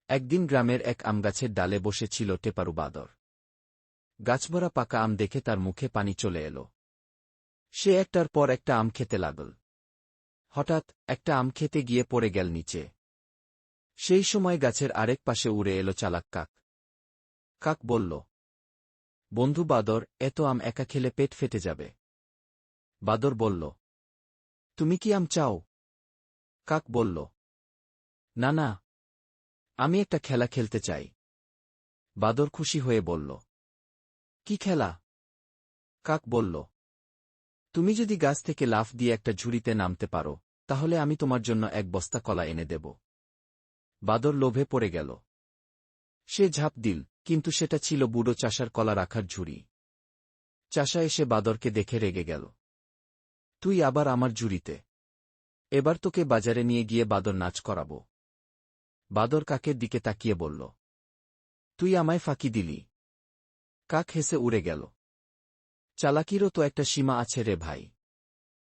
একদিন গ্রামের এক আমগাছের ডালে বসেছিল টেপারু বাদর। গাছভরা পাকা আম দেখে তার মুখে পানি চলে এল। সে একটার পর একটা আম খেতে লাগল। হঠাৎ একটা আম খেতে গিয়ে পড়ে গেল নিচে। সেই সময় গাছের আরেক পাশে উড়ে এলো চালাক কাক। কাক বলল, বন্ধু বাদর, এত আম একা খেলে পেট ফেটে যাবে। বাদর বলল, তুমি কি আম চাও? কাক বলল, না না, আমি একটা খেলা খেলতে চাই। বাদর খুশি হয়ে বলল, কি খেলা? কাক বলল, তুমি যদি গাছ থেকে লাফ দিয়ে একটা ঝুড়িতে নামতে পারো, তাহলে আমি তোমার জন্য এক বস্তা কলা এনে দেব। বাদর লোভে পড়ে গেল। সে ঝাঁপ দিল, কিন্তু সেটা ছিল বুড়ো চাষার কলা রাখার ঝুড়ি। চাষা এসে বাদরকে দেখে রেগে গেল। তুই আবার আমার ঝুড়িতে? এবার তোকে বাজারে নিয়ে গিয়ে বাদর নাচ করাব। বাদর কাকের দিকে তাকিয়ে বলল, তুই আমায় ফাঁকি দিলি। কাক হেসে উড়ে গেল। চালাকিরও তো একটা সীমা আছে রে ভাই।